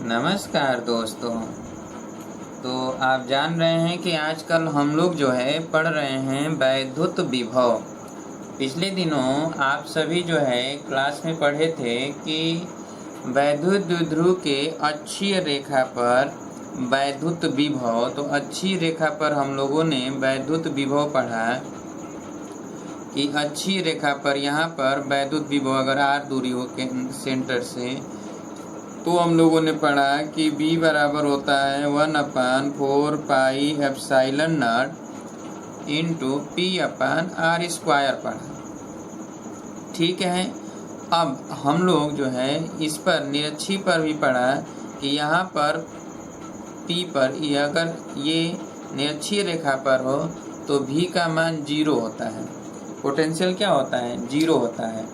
नमस्कार दोस्तों। तो आप जान रहे हैं कि आजकल हम लोग जो है पढ़ रहे हैं वैद्युत विभव। पिछले दिनों आप सभी जो है क्लास में पढ़े थे कि वैद्युत द्विध्रुव के अक्षीय रेखा पर वैद्युत विभव। तो अक्षीय रेखा पर हम लोगों ने वैद्युत विभव पढ़ा कि अक्षीय रेखा पर यहाँ पर वैद्युत विभव अगर r दूरी हो के सेंटर से, तो हम लोगों ने पढ़ा कि v बराबर होता है 1/4 pi epsilon not into p/r² पढ़ा। ठीक है। अब हम लोग जो है इस पर निरक्षीय पर भी पढ़ा कि यहाँ पर p पर अगर ये निरक्षीय रेखा पर हो तो v का मान 0 होता है, पोटेंशियल क्या होता है 0 होता है।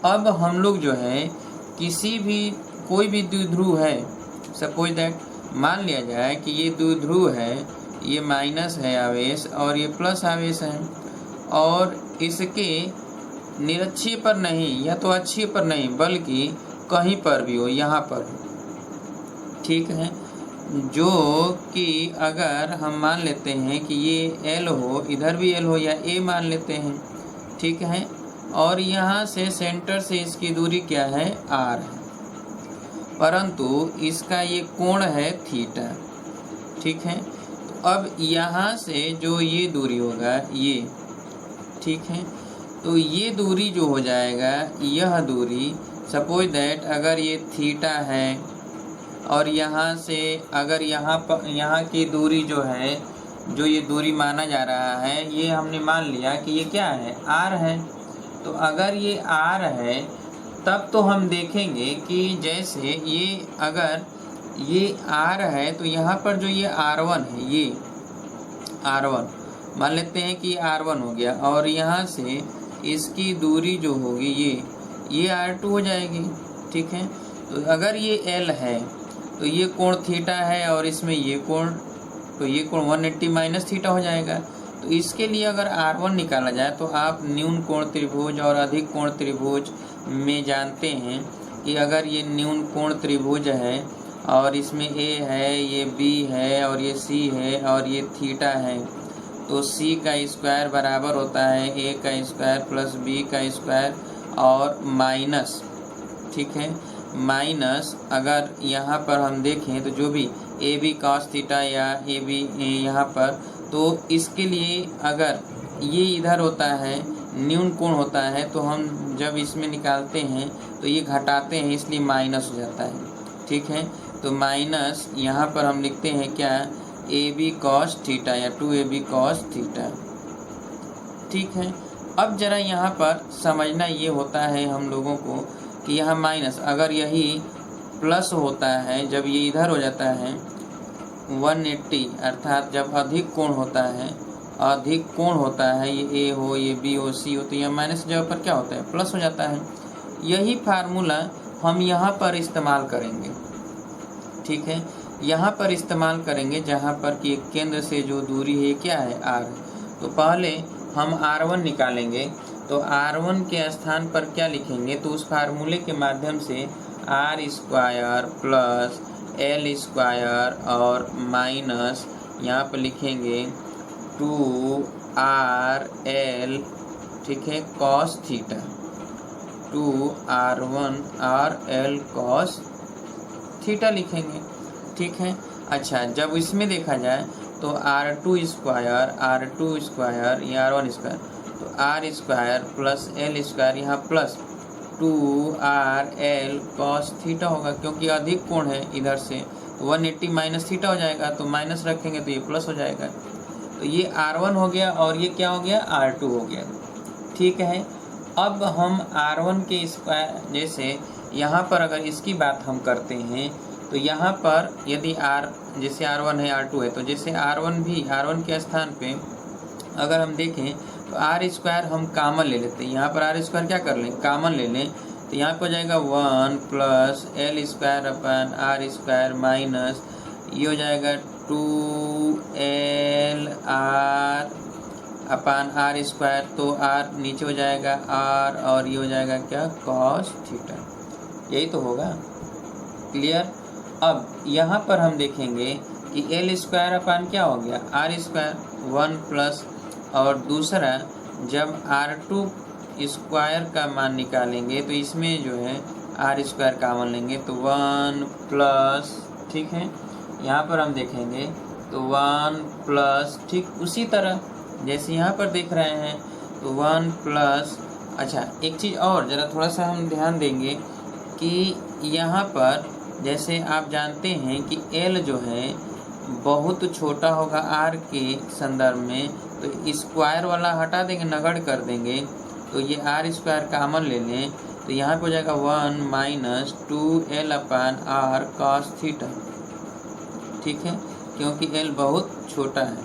अब हम लोग जो है कोई भी द्विध्रुव है, सपोज दैट मान लिया जाए कि ये द्विध्रुव है, ये माइनस है आवेश और ये प्लस आवेश है, और इसके निरक्षीय पर नहीं या तो अक्षीय पर नहीं बल्कि कहीं पर भी हो, यहाँ पर हो। ठीक है। जो कि अगर हम मान लेते हैं कि ये L हो, इधर भी L हो, या A मान लेते हैं। ठीक है। और यहाँ से सेंटर से इसकी दूरी क्या है R है, परंतु इसका ये कोण है थीटा। ठीक है। तो अब यहाँ से जो ये दूरी होगा ये, ठीक है, तो ये दूरी जो हो जाएगा, यह दूरी सपोज दैट अगर ये थीटा है और यहाँ से अगर यहाँ की दूरी जो है, जो ये दूरी माना जा रहा है, ये हमने मान लिया कि ये क्या है R है। तो अगर ये R है तब तो हम देखेंगे कि जैसे ये अगर ये R है तो यहाँ पर जो ये R1 है, ये R1 मान लेते हैं कि R1 हो गया, और यहाँ से इसकी दूरी जो होगी ये R2 हो जाएगी। ठीक है। तो अगर ये L है तो ये कोण थीटा है और इसमें ये कोण, तो ये कोण 180 माइनस थीटा हो जाएगा। तो इसके लिए अगर R1 निकाला जाए तो आप न्यून कोण त्रिभुज और अधिक कोण त्रिभुज में जानते हैं कि अगर ये न्यून कोण त्रिभुज है और इसमें A है, ये B है और ये C है और ये थीटा है, तो C का स्क्वायर बराबर होता है A का स्क्वायर प्लस B का स्क्वायर और माइनस, ठीक है, माइनस अगर यहाँ पर हम देखें तो जो भी AB cos थीटा या AB यहाँ पर, तो इसके लिए अगर ये इधर होता है न्यून कोण होता है, तो हम जब इसमें निकालते हैं तो ये घटाते हैं, इसलिए माइनस हो जाता है। ठीक है। तो माइनस यहाँ पर हम लिखते हैं क्या, AB cos थीटा या 2AB cos थीटा। ठीक है। अब जरा यहाँ पर समझना ये होता है हम लोगों को कि यहाँ माइनस अगर यही प्लस होता है, जब ये इधर हो जाता है 180, अर्थात जब अधिक कोण होता है, अधिक कोण होता है, ये A हो, ये B हो, C हो, तो यह माइनस जगह पर क्या होता है प्लस हो जाता है। यही फार्मूला हम यहाँ पर इस्तेमाल करेंगे। ठीक है। यहाँ पर इस्तेमाल करेंगे जहाँ पर कि केंद्र से जो दूरी है क्या है R। तो पहले हम R1 निकालेंगे, तो R1 के स्थान पर क्या लिखेंगे, तो उस फार्मूले के माध्यम से R² प्लस L² और माइनस यहाँ पर लिखेंगे 2RL, ठीक है, cos theta, 2R1RL cos theta लिखेंगे। ठीक है। अच्छा, जब इसमें देखा जाए तो R2² या R1², तो R² प्लस L² यहाँ प्लस 2RL cos थीटा होगा, क्योंकि अधिक कोण है इधर से 180 माइनस थीटा हो जाएगा, तो माइनस रखेंगे तो ये प्लस हो जाएगा। तो ये R1 हो गया और ये क्या हो गया R2 हो गया। ठीक है। अब हम R1 के स्क्वायर, जैसे यहाँ पर अगर इसकी बात हम करते हैं तो यहाँ पर यदि जैसे R1 है R2 है, तो जैसे R1 के स्थान पे अगर हम देखें तो R² हम कॉमन ले लेते हैं। यहाँ पर R² क्या कर लें, कॉमन ले लें, तो यहाँ पर हो जाएगा 1 प्लस L² माइनस ये हो जाएगा 2LR/R², तो R नीचे हो जाएगा R और ये हो जाएगा क्या cos थीटा। यही तो होगा। क्लियर। अब यहाँ पर हम देखेंगे कि एल स्क्वायर अपान क्या हो गया, आर स्क्वायर 1 प्लस, और दूसरा जब R2 स्क्वायर का मान निकालेंगे तो इसमें जो है आर स्क्वायर कॉमन लेंगे तो 1 प्लस, ठीक है। यहाँ पर हम देखेंगे तो 1 प्लस, ठीक उसी तरह जैसे यहाँ पर देख रहे हैं तो 1 प्लस। अच्छा, एक चीज़ और ज़रा थोड़ा सा हम ध्यान देंगे कि यहाँ पर जैसे आप जानते हैं कि L जो है बहुत छोटा होगा R के संदर्भ में, तो स्क्वायर वाला हटा देंगे, नगड़ कर देंगे, तो ये R स्क्वायर कॉमन ले लें तो यहाँ पे हो जाएगा 1 minus 2L upon R cos theta, ठीक है, क्योंकि L बहुत छोटा है,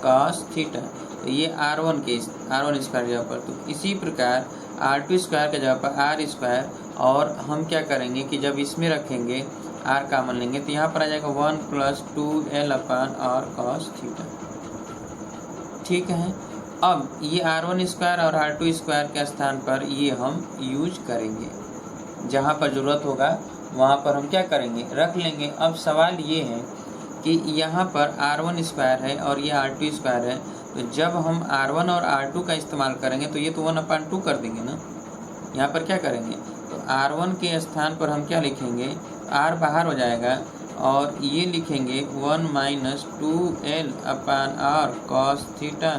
cos थीटा, तो ये R1 स्क्वायर जगह पर, तो इसी प्रकार R2 स्क्वायर के जगह पर R स्क्वायर, और हम क्या करेंगे कि जब इसमें रखेंगे R कॉमन लेंगे तो यहाँ पर आ जाएगा 1 plus 2L upon R cos theta, ठीक है। अब ये R1 स्क्वायर और R2 स्क्वायर के स्थान पर ये हम यूज करेंगे, जहाँ पर ज़रूरत होगा वहाँ पर हम क्या करेंगे, रख लेंगे। अब सवाल ये है कि यहाँ पर R1 स्क्वायर है और ये R2 स्क्वायर है, तो जब हम R1 और R2 का इस्तेमाल करेंगे तो ये तो 1/2 कर देंगे ना। यहाँ पर क्या करेंगे तो R1 के स्थान पर हम क्या लिखेंगे, R बाहर हो जाएगा और ये लिखेंगे 1 minus 2L upon R cos theta,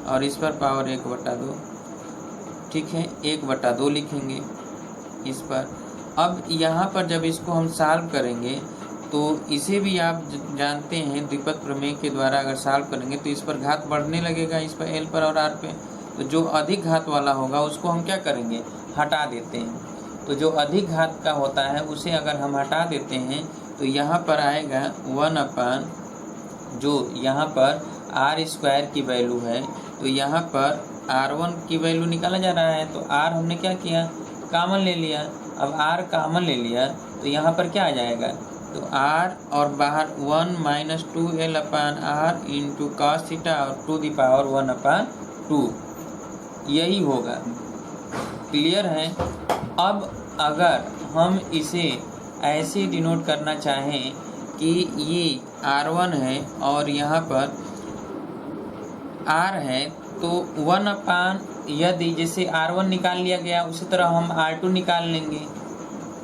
और इस पर पावर 1/2, ठीक है, 1/2 लिखेंगे इस पर। अब यहाँ पर जब इसको हम सॉल्व करेंगे तो इसे भी आप जानते हैं द्विपद प्रमेय के द्वारा अगर सॉल्व करेंगे तो इस पर घात बढ़ने लगेगा, इस पर L पर और R पे, तो जो अधिक घात वाला होगा उसको हम क्या करेंगे, हटा देते हैं। तो जो अधिक घात का होता है उसे अगर हम हटा देते हैं तो यहाँ पर आएगा 1 अपान, जो यहाँ पर R स्क्वायर की वैल्यू है, तो यहाँ पर R1 की वैल्यू निकाला जा रहा है, तो R हमने क्या किया, कॉमन ले लिया। अब R कॉमन ले लिया तो यहाँ पर क्या आ जाएगा, तो R और बाहर 1 minus 2L upon R into cos theta और टू दी पावर 1/2, यही होगा। क्लियर है। अब अगर हम इसे ऐसे डिनोट करना चाहें कि ये R1 है और यहाँ पर R है, तो 1/, यदि जैसे R1 निकाल लिया गया उसी तरह हम R2 निकाल लेंगे।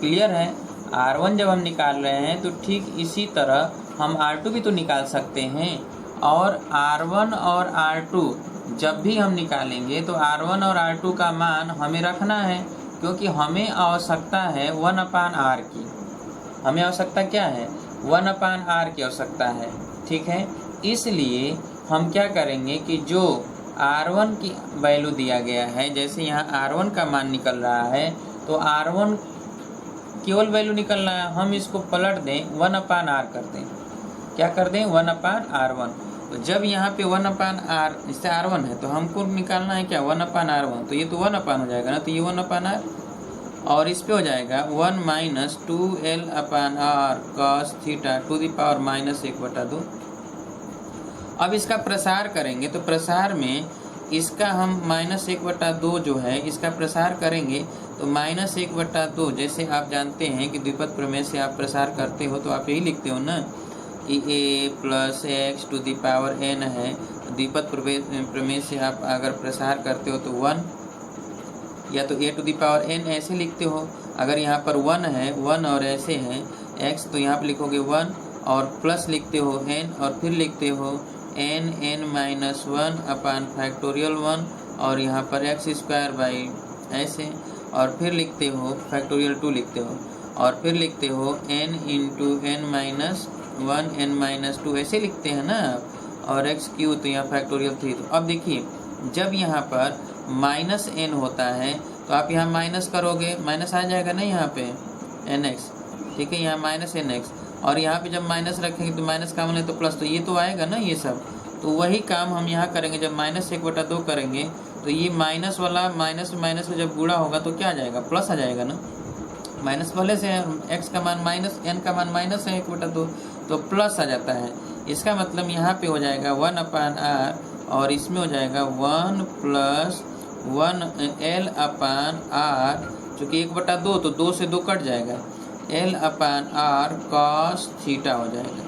क्लियर है। R1 जब हम निकाल रहे हैं तो ठीक इसी तरह हम R2 भी तो निकाल सकते हैं, और R1 और R2 जब भी हम निकालेंगे तो R1 और R2 का मान हमें रखना है, क्योंकि हमें आवश्यकता है 1/R की। हमें आवश्यकता क्या है, 1/R की आवश्यकता है, ठीक है। इसलिए हम क्या करेंगे कि जो R1 की वैल्यू दिया गया है, जैसे यहाँ R1 का मान निकल रहा है तो R1 केवल वैल्यू निकल रहा है, हम इसको पलट दें 1/R कर दें। क्या कर दें, 1/R1। तो जब यहाँ पे 1/R, इससे R1 है तो हमको निकालना है क्या, 1/R1, तो ये तो 1 हो जाएगा ना, तो ये 1/R, और इस पे हो जाएगा 1 minus 2L upon R cos theta to the power minus 1/2। अब इसका प्रसार करेंगे तो प्रसार में इसका हम माइनस 1/2 जो है इसका प्रसार करेंगे तो माइनस 1/2, जैसे आप जानते हैं कि द्विपद प्रमेय से आप प्रसार करते हो तो आप यही लिखते हो ना कि a plus x to the power n है। द्विपद प्रमेय से आप अगर प्रसार करते हो तो 1 या तो a to the power n ऐसे लिखते हो। अगर यहाँ पर 1 है, 1 और ऐसे हैं x, तो यहाँ पर लिखोगे 1 और प्लस लिखते हो n, और फिर लिखते हो n माइनस 1 अपान फैक्टोरियल 1, और यहाँ पर x स्क्वायर बाई ऐसे, और फिर लिखते हो फैक्टोरियल 2 लिखते हो, और फिर लिखते हो n into n minus 1 n minus 2 ऐसे लिखते हैं ना आप, और x क्यू तो यहाँ फैक्टोरियल 3। तो अब देखिए जब यहाँ पर माइनस n होता है तो आप यहाँ माइनस करोगे, माइनस आ जाएगा ना यहाँ पे nx, ठीक है, यहाँ माइनस nx, और यहाँ पे जब माइनस रखेंगे तो माइनस कॉमन है तो प्लस, तो ये तो आएगा ना ये सब। तो वही काम हम यहाँ करेंगे, जब माइनस 1/2 करेंगे तो ये माइनस वाला माइनस में जब गुणा होगा तो क्या आ जाएगा, प्लस आ जाएगा ना। माइनस वाले से x का मान माइनस, n का मान माइनस है 1/2, तो प्लस आ जाता है। इसका मतलब यहाँ पे हो जाएगा 1/R, और इसमें हो जाएगा 1 प्लस 1L अपान R, चूँकि 1/2 तो 2 से 2 कट जाएगा, L/r cos थीटा हो जाएगा।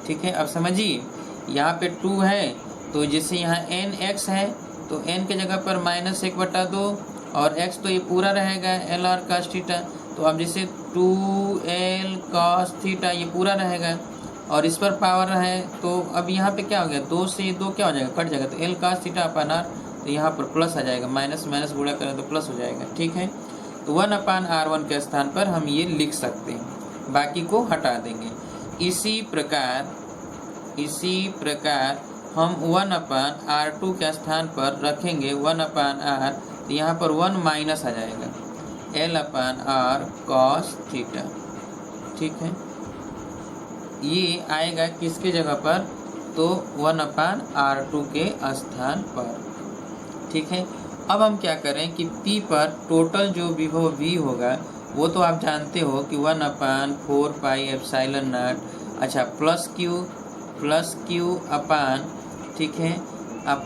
ठीक है, अब समझिए यहाँ पे 2 है तो जैसे यहाँ nx है तो n के जगह पर -1/2 और x तो ये पूरा रहेगा Lr cos थीटा। तो अब जैसे 2L cos थीटा ये पूरा रहेगा और इस पर पावर है तो अब यहाँ पे क्या हो गया, 2 से 2 क्या हो जाएगा, कट जाएगा। तो L cos थीटा अपन r, तो यहाँ पर प्लस आ जाएगा, माइनस माइनस गुणा करें तो प्लस हो जाएगा। ठीक है, तो 1/r1 के स्थान पर हम ये लिख सकते हैं, बाकी को हटा देंगे। इसी प्रकार हम 1/r2 के स्थान पर रखेंगे 1/r, तो यहाँ पर 1 माइनस आ जाएगा L/r cos थीटा। ठीक है, ये आएगा किसके जगह पर, तो 1/r2 के स्थान पर। ठीक है, अब हम क्या करें कि P पर टोटल जो विभव V होगा वो तो आप जानते हो कि 1/4πε0, अच्छा प्लस क्यू अपान, ठीक है, अब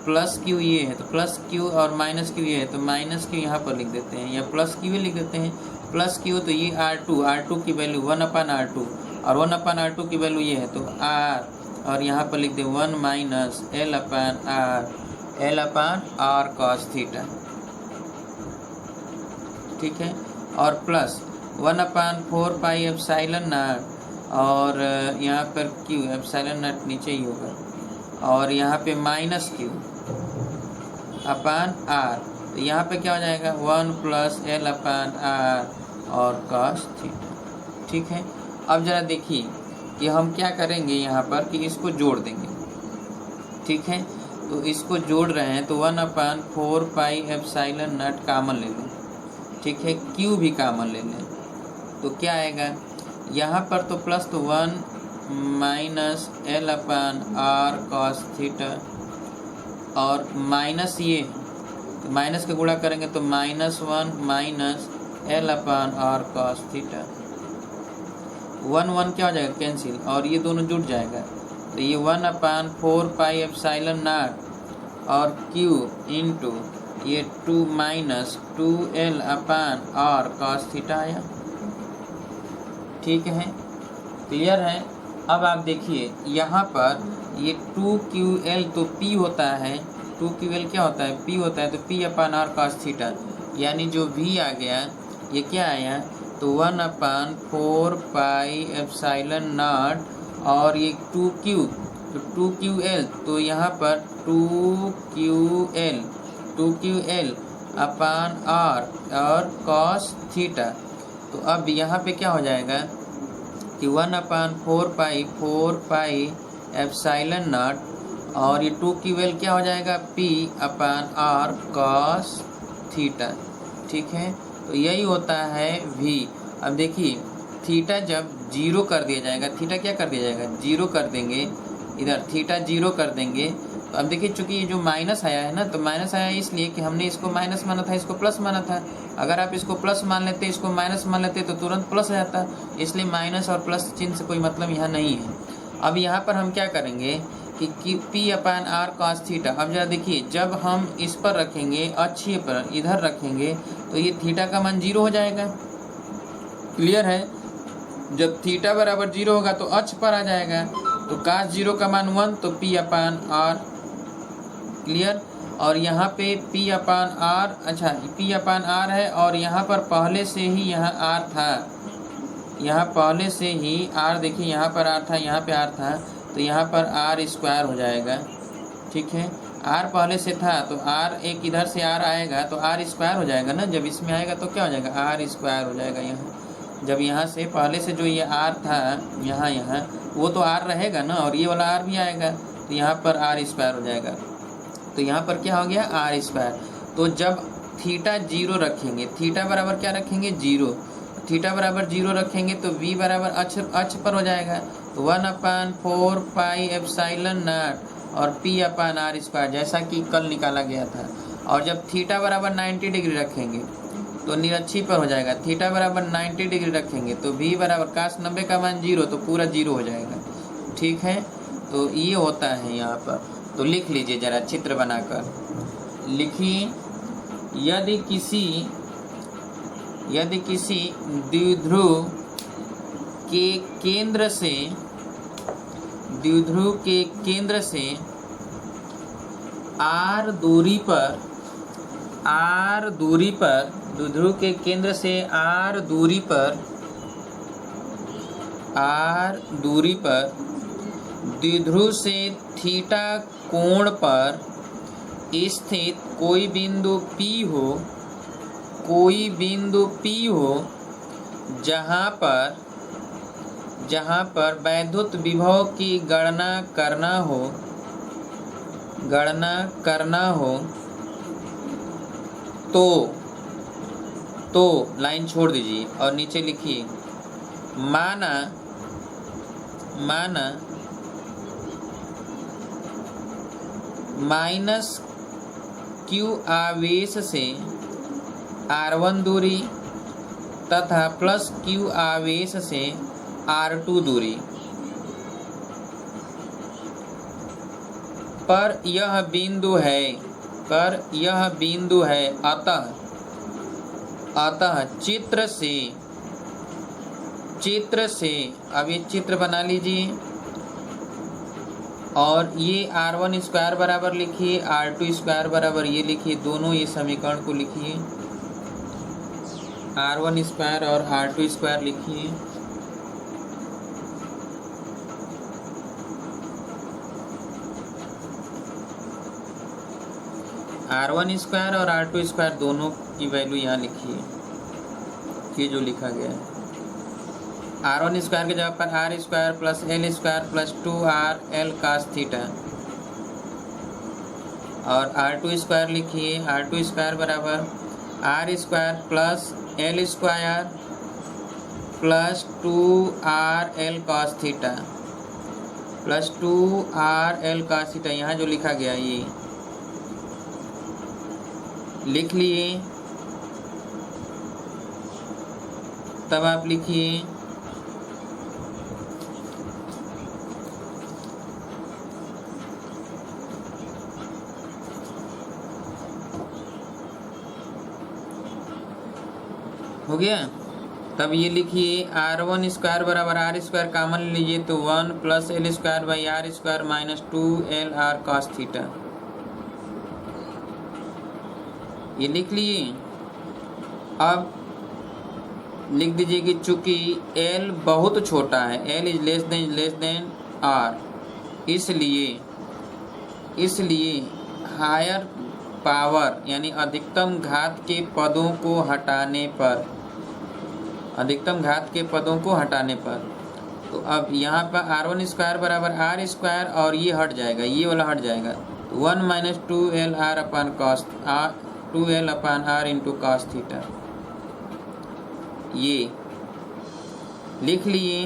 प्लस क्यू ये है तो प्लस क्यू और माइनस क्यू ये है तो माइनस क्यू यहाँ पर लिख देते हैं या प्लस क्यू लिख देते हैं। प्लस क्यू तो ये R2 की वैल्यू 1/r2 और 1/r2 की वैल्यू ये है तो R, और यहाँ पर लिख दे 1 माइनस L/r cos थीटा। ठीक है, और प्लस 1/4πε0 और यहाँ पर क्यू ε0 नीचे ही होगा और यहाँ पे माइनस क्यू अपान r, तो यहाँ पे क्या हो जाएगा 1 प्लस L/r और cos थीटा। ठीक है, अब जरा देखिए कि हम क्या करेंगे यहाँ पर कि इसको जोड़ देंगे। ठीक है, तो इसको जोड़ रहे हैं तो 1/4πε0 कामन ले लें। ठीक है, क्यू भी कामन ले लें तो क्या आएगा यहाँ पर, तो प्लस तो 1 माइनस L/r cos थीटा और माइनस ये तो माइनस का गुणा करेंगे तो -1 माइनस L/r cos थीटा। 1 क्या हो जाएगा, कैंसिल, और ये दोनों जुड़ जाएगा तो ये 1/4πε0 और Q इंटू ये 2 माइनस 2L/r cos थीटा आया। ठीक है, क्लियर है। अब आप देखिए यहाँ पर ये 2QL तो P होता है, 2QL क्या होता है, P होता है, तो P/r cos थीटा, यानी जो V आ गया ये क्या आया, तो 1/4πε0 और ये 2Q तो 2QL, तो यहाँ पर 2QL/r और cos थीटा। तो अब यहाँ पे क्या हो जाएगा कि 1/4πε0 और ये 2QL क्या हो जाएगा P/r cos थीटा। ठीक है, तो यही होता है V। अब देखिए थीटा जब 0 कर दिया जाएगा, थीटा क्या कर दिया जाएगा, 0 कर देंगे, इधर थीटा 0 कर देंगे। तो अब देखिए चूंकि ये जो माइनस आया है ना, तो माइनस आया इसलिए कि हमने इसको माइनस माना था, इसको प्लस माना था। अगर आप इसको प्लस मान लेते, इसको माइनस मान लेते तो तुरंत प्लस आ जाता, इसलिए माइनस और प्लस चिन्ह से कोई मतलब यहाँ नहीं है। अब यहाँ पर हम क्या करेंगे कि P/r cos थीटा। अब जरा देखिए जब हम इस पर रखेंगे, अक्ष पर इधर रखेंगे तो ये थीटा का मान 0 हो जाएगा। क्लियर है, जब थीटा बराबर 0 होगा तो अक्ष पर आ जाएगा, तो cos 0 का मान 1 तो P/r। क्लियर, और यहाँ पे P/r, अच्छा P/r है और यहाँ पर पहले से ही यहाँ r था, यहाँ पहले से ही r, देखिए यहाँ पर r था, यहाँ पे r था, तो यहाँ पर r² हो जाएगा। ठीक है, r पहले से था तो r एक इधर से r आएगा तो r² हो जाएगा ना, जब इसमें आएगा तो क्या हो जाएगा r² हो जाएगा। यहाँ जब यहाँ से पहले से जो ये r था यहाँ वो तो r रहेगा ना, और ये वाला r भी आएगा तो यहाँ पर r² हो जाएगा। तो यहाँ पर क्या हो गया r²। तो जब थीटा 0 रखेंगे, थीटा बराबर क्या रखेंगे 0, थीटा बराबर 0 रखेंगे तो v बराबर अक्ष पर हो जाएगा, तो 1/4πε0 और P/r², जैसा कि कल निकाला गया था। और जब थीटा बराबर 90 डिग्री रखेंगे तो निरक्षी पर हो जाएगा, थीटा बराबर 90 डिग्री रखेंगे तो v बराबर cos 90 का मान 0 तो पूरा 0 हो जाएगा। ठीक है, तो ये होता है यहाँ पर। तो लिख लीजिए जरा चित्र बनाकर लिखिए, यदि किसी यदि किसी द्विध्रुव के केंद्र से r दूरी पर द्विध्रुव के केंद्र से r दूरी पर द्विध्रुव से थीटा कोण पर स्थित कोई बिंदु P हो जहाँ पर वैद्युत विभव की गणना करना हो तो लाइन छोड़ दीजिए और नीचे लिखिए माना -q आवेश से r1 दूरी तथा +q आवेश से r2 दूरी पर यह बिंदु है अतः चित्र से अब ये चित्र बना लीजिए और ये r1 स्क्वायर बराबर लिखिए, r2 स्क्वायर बराबर ये लिखिए, दोनों ये समीकरण को लिखिए, r1 स्क्वायर और r2 स्क्वायर लिखिए। r1 स्क्वायर और r2 स्क्वायर दोनों की वैल्यू यहाँ लिखिए, ये जो लिखा गया है। r1 स्क्वायर के जगह पर r square plus l square plus 2rl cos theta और r2 स्क्वायर लिखिए, r2 स्क्वायर बराबर r square plus l square plus 2rl cos theta plus 2rl cos theta. यहाँ जो लिखा गया ये लिख लिए, तब आप लिखिए हो गया। तब ये लिखिए r1 स्क्वायर बराबर r स्क्वायर कॉमन लीजिए तो 1 plus l square by r square minus 2lr cos theta, ये लिख लिए। अब लिख दीजिए कि चूंकि l बहुत छोटा है, l is less than r, इसलिए हायर पावर यानी अधिकतम घात के पदों को हटाने पर तो अब यहाँ पर r1 स्क्वायर बराबर r स्क्वायर और ये हट जाएगा, ये वाला हट जाएगा, 1 माइनस 2lr अपन cos 2l upon r into cos theta, ये लिख लिए।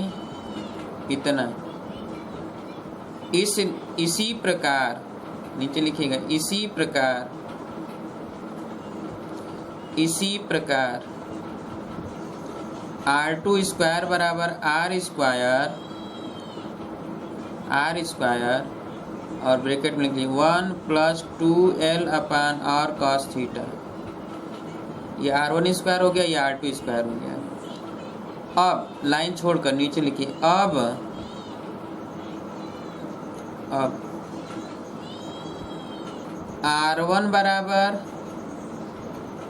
इतना इसी प्रकार नीचे लिखिएगा, इसी प्रकार r2 स्क्वायर बराबर r स्क्वायर और ब्रैकेट में लिखिए 1 plus 2l upon r cos theta, ये r1 स्क्वायर हो गया, ये r2 स्क्वायर हो गया। अब लाइन छोड़कर नीचे लिखिए, अब r1 बराबर,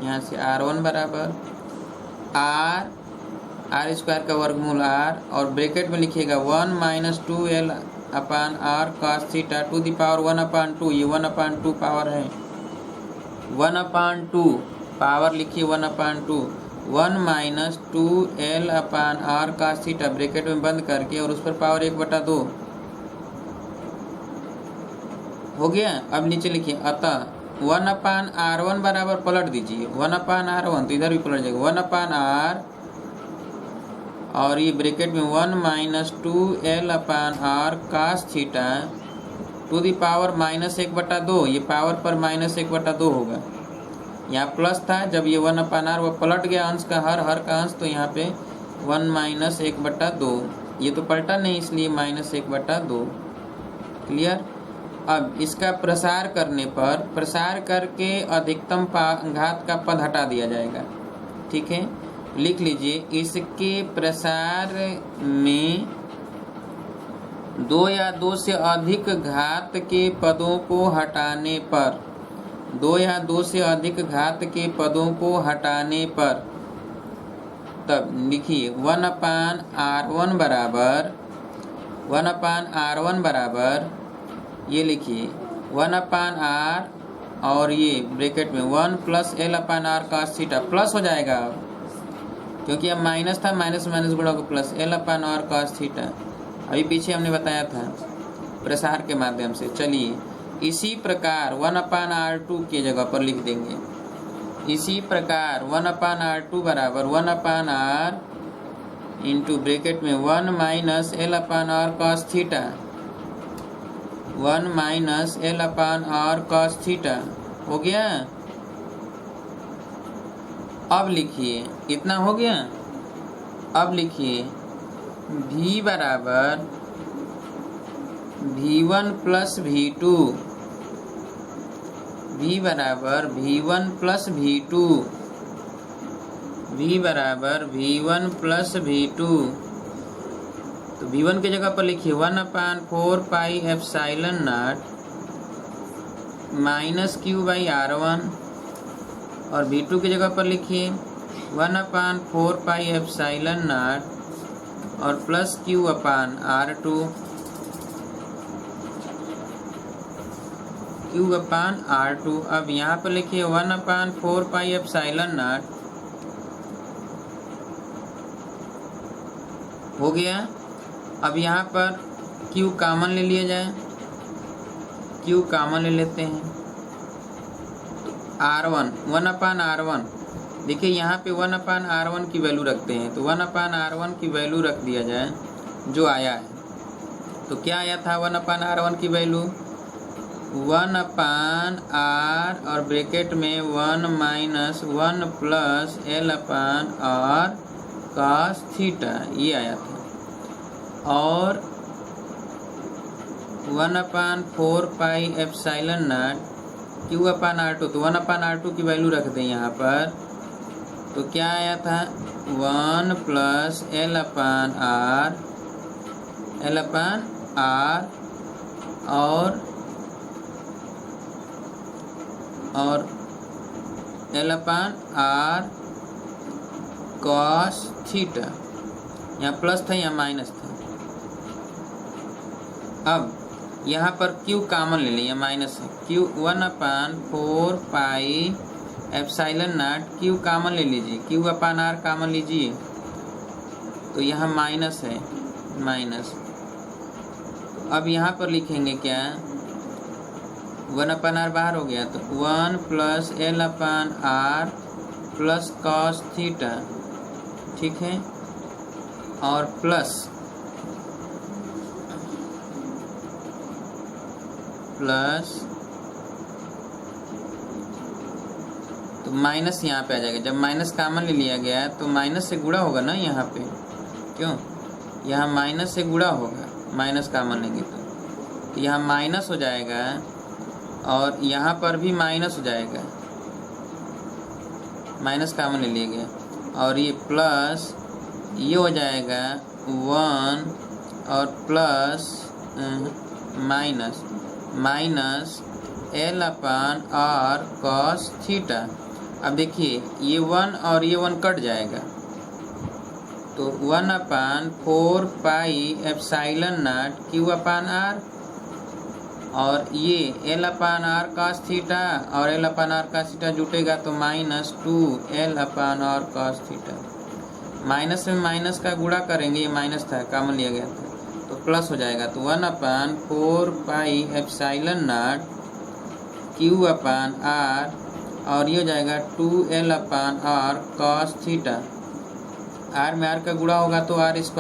यहाँ से r1 बराबर r स्क्वायर का वर्गमूल r और ब्रैकेट में लिखिएगा 1 minus 2l upon r cos theta to the power 1/2, ये 1/2 पावर है, 1/2 पावर लिखिए 1/2, 1 minus 2l upon r cos theta bracket में बंद करके और उस पर पावर 1/2 हो गया। अब नीचे लिखिए अतः 1/r1 बराबर पलट दीजिए, 1/r1 तो इधर भी पलट जाएगा, 1/r और ये ब्रैकेट में 1 minus 2l upon r cos theta to the power -1/2, ये पावर पर -1/2 होगा। यहाँ प्लस था, जब ये 1/r वो पलट गया अंश का हर का अंश, तो यहाँ पे 1 माइनस 1/2, ये तो पलटा नहीं इसलिए -1/2। क्लियर। अब इसका प्रसार करके अधिकतम घात का पद हटा दिया जाएगा, ठीक है। लिख लीजिए, इसके प्रसार में 2 या 2 से अधिक घात के पदों को हटाने पर 2 या 2 से अधिक घात के पदों को हटाने पर तब लिखिए 1/r1 बराबर ये लिखिए 1/r और ये ब्रैकेट में 1 + l/r cos थीटा प्लस हो जाएगा अब, क्योंकि अब माइनस था, माइनस माइनस गुणा को प्लस l/r cos थीटा। अभी पीछे हमने बताया था प्रसार के माध्यम से। चलिए इसी प्रकार 1/r2 की जगह पर लिख देंगे, इसी प्रकार 1/r2 बराबर 1/r इंटू ब्रैकेट में 1 - l/r cos theta, 1 - l/r cos theta हो गया। अब लिखिए, इतना हो गया। अब लिखिए v बराबर v1 + v2, v बराबर v1 + v2, v बराबर v1 + v2। तो v1 की जगह पर लिखिए 1/4 पाई एप्सिलॉन नॉट -q/r1 और v2 की जगह पर लिखिए 1/4 पाई एप्सिलॉन नॉट और +q/r2, q/r2। अब यहाँ पर लिखिए 1/4 पाई एप्सिलॉन नॉट हो गया। अब यहाँ पर q कॉमन ले लिया जाए, q कॉमन ले लेते हैं। r1 1/r1, देखिए यहाँ पे 1/r1 की वैल्यू रखते हैं, तो 1/r1 की वैल्यू रख दिया जाए जो आया है। तो क्या आया था 1/r1 की वैल्यू 1/r और ब्रैकेट में 1 - 1 + l/r cos थीटा, ये आया था। और 1/4 पाई एप्सिलॉन नॉट q/r2, तो 1/r2 की वैल्यू रख दें यहाँ पर। तो क्या आया था 1 + l/r और l/r cos थीटा, यहाँ प्लस था यहाँ माइनस था। अब यहाँ पर q कॉमन ले लिया, माइनस है, q 1/4 pi epsilon not, q common ले लीजिए, q/r कॉमन लीजिए, तो यहाँ माइनस है, माइनस। अब यहाँ पर लिखेंगे क्या 1/r बाहर हो गया, तो 1 + l/r + cos थीटा, ठीक है, और प्लस तो माइनस यहाँ पे आ जाएगा। जब माइनस कॉमन ले लिया गया तो माइनस से गुणा होगा ना यहाँ पे, क्यों, यहाँ माइनस से गुणा होगा, माइनस कॉमन लेंगे तो यहाँ माइनस हो जाएगा और यहाँ पर भी माइनस हो जाएगा, माइनस कॉमन ले लिया गया, और ये प्लस ये हो जाएगा 1 और plus minus l/r cos theta. अब देखिए ये 1 और ये 1 कट जाएगा, तो 1/4 पाई एप्सिलॉन नॉट q/r और ये l/r cos थीटा और l/r cos थीटा जुटेगा तो -2l/r cos थीटा। माइनस में माइनस का गुणा करेंगे, ये माइनस था, कॉमन लिया गया था, तो प्लस हो जाएगा, तो 1/4 पाई एप्सिलॉन नॉट q/r और ये हो जाएगा 2l/r cos थीटा। r में r का गुणा होगा तो r²,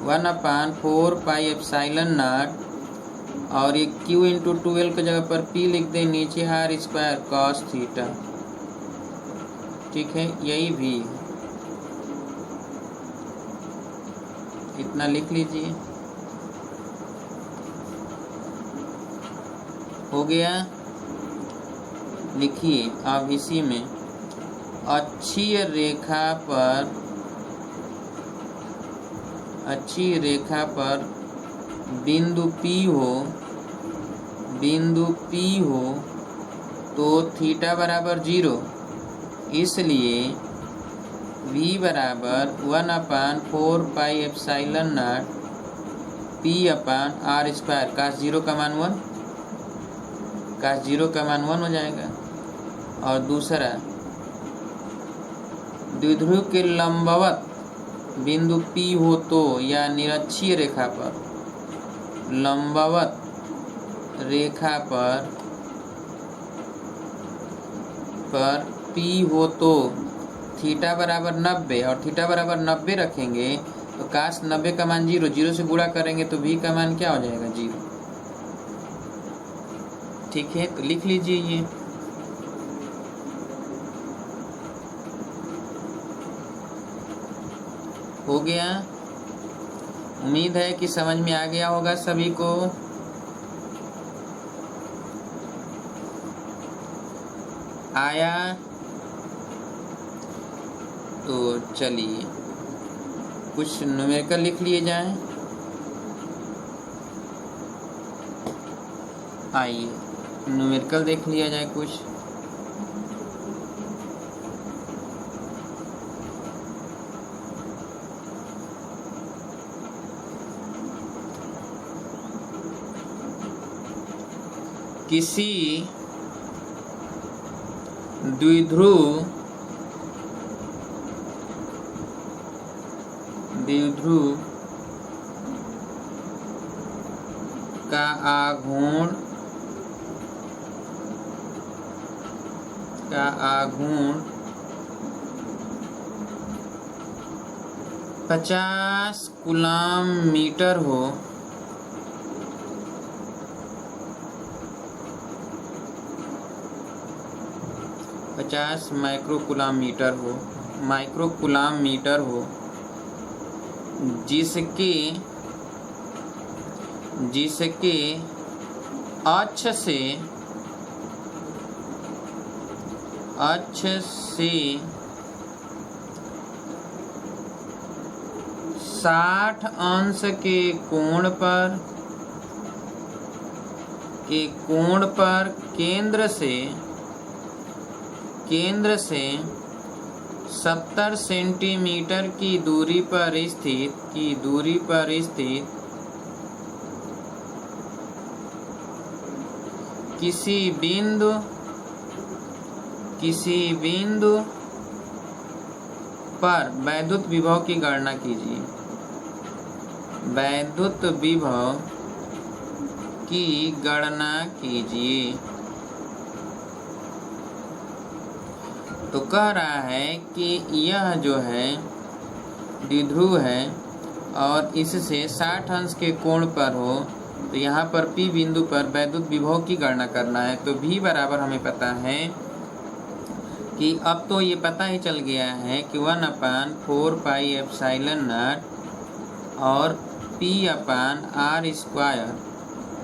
1/4 पाई एप्सिलॉन नॉट और ये q × 2l की जगह पर p लिख दें, नीचे r² cos थीटा, ठीक है, यही भी इतना लिख लीजिए, हो गया। लिखिए अब इसी में अक्षीय रेखा पर बिंदु P हो तो थीटा बराबर 0, इसलिए V बराबर 1/4 पाई एप्सिलॉन नॉट P/r²। काश 0 का मान 1 हो जाएगा। और दूसरा, द्विध्रुव के लंबवत बिंदु P हो तो, या निरक्षीय रेखा पर लंबवत रेखा पर P हो तो थीटा बराबर 90, और थीटा बराबर 90 रखेंगे तो काश 90 का मान 0 से गुणा करेंगे तो V का मान क्या हो जाएगा? 0। ठीक है, तो लिख लीजिए ये। हो गया। उम्मीद है कि समझ में आ गया होगा सभी को। आया तो चलिए कुछ न्यूमेरिकल लिख लिए जाएं। आइए न्यूमेरिकल देख लिया जाए कुछ। किसी द्विध्रुव का आघूर्ण 50 कूलम मीटर हो, माइक्रोकूलम मीटर हो, जिसके अक्ष से 60 अंश के कोण पर केंद्र से 70 सेंटीमीटर की दूरी पर स्थित किसी बिंदु पर वैद्युत विभव की गणना कीजिए। वैद्युत विभव की गणना कीजिए। तो कह रहा है कि यह जो है द्विध्रुव है और इससे 60 अंश के कोण पर हो, तो यहाँ पर P बिंदु पर वैद्युत विभव की गणना करना है। तो V बराबर हमें पता है कि अब तो ये पता ही चल गया है कि 1/4 पाई एप्सिलॉन नॉट और P/r²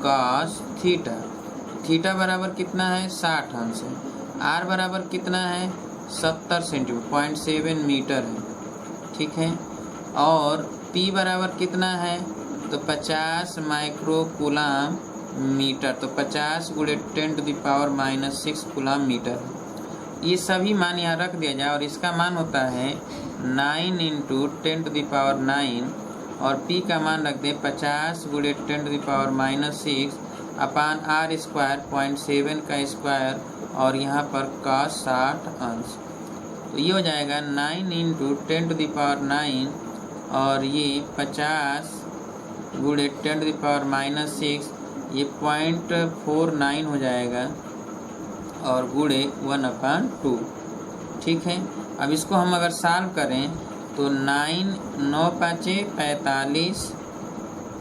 cos थीटा। थीटा बराबर कितना है? 60 अंश है। R बराबर कितना है? 70 सेंटीमीटर, 0.7 मीटर है। ठीक है, और P बराबर कितना है? तो 50 माइक्रोकूलम मीटर, तो 50 × 10⁻⁻6 कूलम मीटर। ये सभी मान यहाँ रख दिया जाए और इसका मान होता है 9 × 10⁹ और P का मान रख दे 50 × 10⁻⁻6 अपान r² 0.7 का स्क्वायर और यहाँ पर cos 60 अंश। तो ये हो जाएगा 9 × 10⁹ और ये 50 × 10⁻⁻6, ये 0.49 हो जाएगा और गुणे 1/2। ठीक है, अब इसको हम अगर सॉल्व करें तो 9 5 45,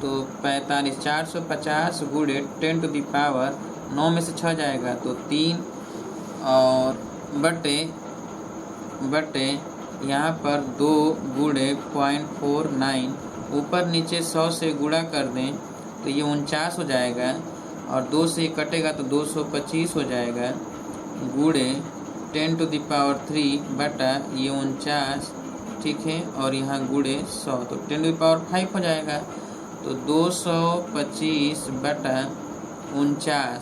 तो 45 450 गुणे 10⁻, 9 में से 6 जाएगा तो 3 और बटे यहाँ पर 2 गुणे 0.49, ऊपर नीचे 100 से गुणा कर दें तो ये 49 हो जाएगा और 2 से कटेगा तो 225 हो जाएगा गुणे 10⁻³ बटा ये 49, ठीक है, और यहाँ गुणे 100 तो 10⁵ हो जाएगा। तो 225 बटा 49,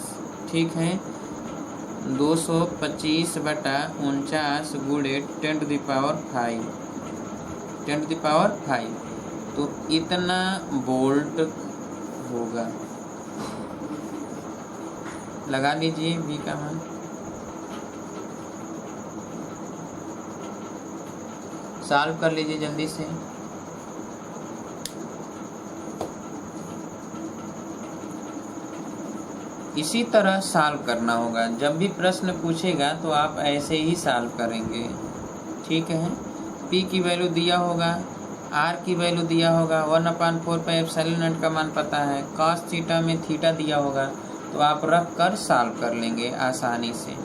ठीक है, 225 बटा 49 गुणे 10⁵ तो इतना वोल्ट होगा। लगा लीजिए V का मान। सॉल्व कर लीजिए जल्दी से। इसी तरह सॉल्व करना होगा। जब भी प्रश्न पूछेगा तो आप ऐसे ही सॉल्व करेंगे, ठीक है। P की वैल्यू दिया होगा, R की वैल्यू दिया होगा, 1/4πε0 का मान पता है, cos थीटा में थीटा दिया होगा, तो आप रख कर सॉल्व कर लेंगे आसानी से।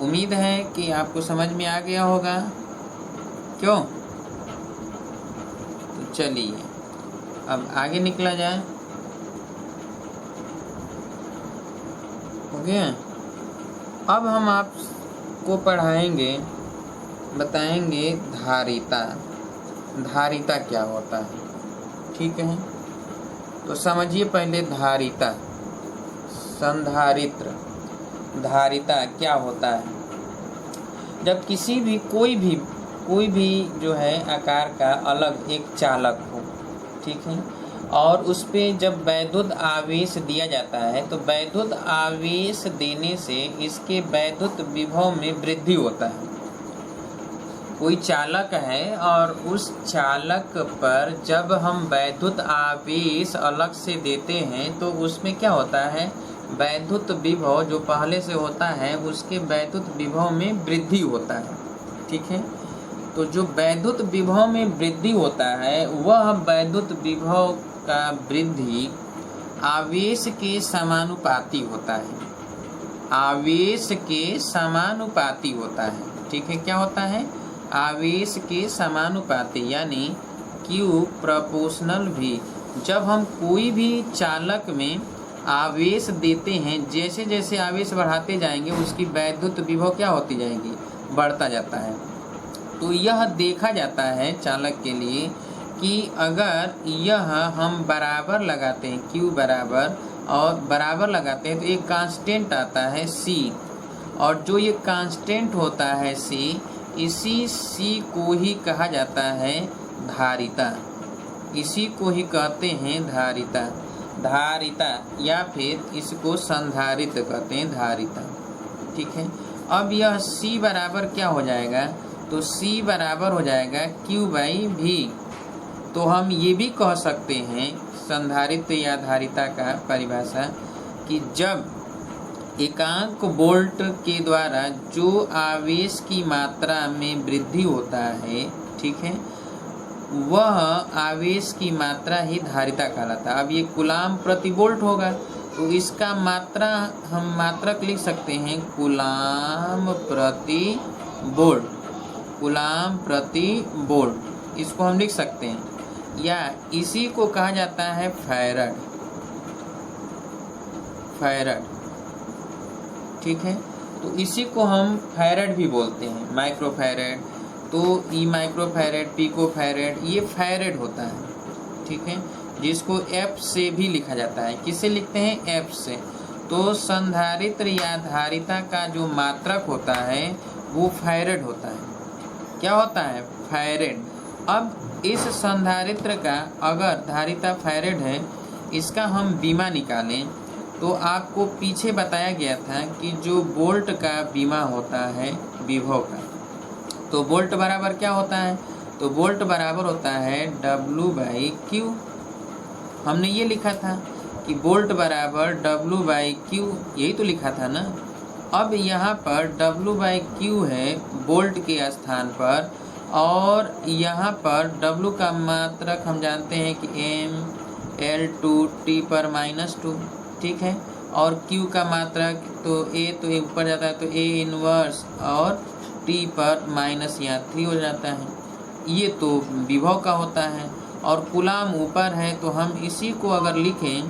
उम्मीद है कि आपको समझ में आ गया होगा। क्यों? तो चलिए अब आगे निकला जाए। हो गया। अब हम आपको पढ़ाएंगे, बताएंगे धारिता। धारिता क्या होता है, ठीक है। तो समझिए पहले धारिता, संधारित्र। धारिता क्या होता है? जब किसी भी कोई भी जो है आकार का अलग एक चालक हो, ठीक है, और उस पे जब वैद्युत आवेश दिया जाता है तो वैद्युत आवेश देने से इसके वैद्युत विभव में वृद्धि होता है। कोई चालक है और उस चालक पर जब हम वैद्युत आवेश अलग से देते हैं तो उसमें क्या होता है, वैद्युत विभव जो पहले से होता है उसके वैद्युत विभव में वृद्धि होता है, ठीक है। तो जो वैद्युत विभव में वृद्धि होता है वह वैद्युत विभव का वृद्धि आवेश के समानुपाती होता है। आवेश के समानुपाती होता है, ठीक है। क्या होता है? आवेश के समानुपाती, यानी Q प्रोपोर्शनल V। जब हम कोई भी चालक में आवेश देते हैं, जैसे जैसे आवेश बढ़ाते जाएंगे उसकी वैद्युत विभव क्या होती जाएगी, बढ़ता जाता है। तो यह देखा जाता है चालक के लिए कि अगर यह हम बराबर लगाते हैं, Q बराबर और बराबर लगाते हैं तो एक कांस्टेंट आता है C, और जो ये कांस्टेंट होता है C, इसी C को ही कहा जाता है धारिता। इसी को ही कहते हैं धारिता। धारिता या फिर इसको संधारित्र कहते हैं, धारिता, ठीक है। अब यह C बराबर क्या हो जाएगा, तो C बराबर हो जाएगा Q/V। तो हम ये भी कह सकते हैं संधारित्र या धारिता का परिभाषा कि जब एकांक वोल्ट के द्वारा जो आवेश की मात्रा में वृद्धि होता है, ठीक है, वह आवेश की मात्रा ही धारिता कहलाता है। अब ये कूलाम प्रति वोल्ट होगा तो इसका मात्रा हम मात्रक लिख सकते हैं कूलाम प्रति वोल्ट। कूलाम प्रति वोल्ट इसको हम लिख सकते हैं, या इसी को कहा जाता है फैरड। फैरड, ठीक है। तो इसी को हम फैरड भी बोलते हैं, माइक्रोफैरड। तो ई माइक्रोफैरड, पिकोफैरड, ये फैरड होता है, ठीक है, जिसको F से भी लिखा जाता है। किससे लिखते हैं? F से। तो संधारित्र या धारिता का जो मात्रक होता है वो फैरड होता है। क्या होता है? फैरड। अब इस संधारित्र का अगर धारिता फैरड है, इसका हम बीमा निकालें तो आपको पीछे बताया गया था कि जो वोल्ट का बीमा होता है विभव का, तो वोल्ट बराबर क्या होता है, तो वोल्ट बराबर होता है W/Q। हमने ये लिखा था कि वोल्ट बराबर W/Q, यही तो लिखा था ना। अब यहाँ पर W/Q है वोल्ट के स्थान पर, और यहाँ पर W का मात्रक हम जानते हैं कि M/L/2T/-2, ठीक है, और Q का मात्रक तो A तो ऊपर जाता है तो A इनवर्स और T पर माइनस यहाँ 3 हो जाता है। ये तो विभव का होता है, और कूलाम ऊपर है तो हम इसी को अगर लिखें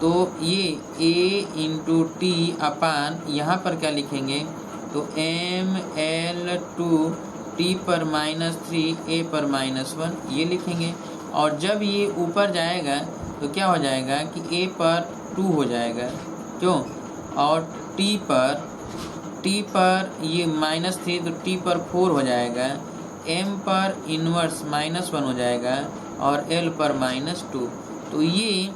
तो ये ए इंटू टी अपान यहाँ पर क्या लिखेंगे, तो एम एल टू टी पर -3 ए पर -1 ये लिखेंगे। और जब ये ऊपर जाएगा तो क्या हो जाएगा कि ए पर 2 हो जाएगा, क्यों, और टी पर ये -3 तो टी पर 4 हो जाएगा, एम पर इन्वर्स -1 हो जाएगा और एल पर -2। तो ये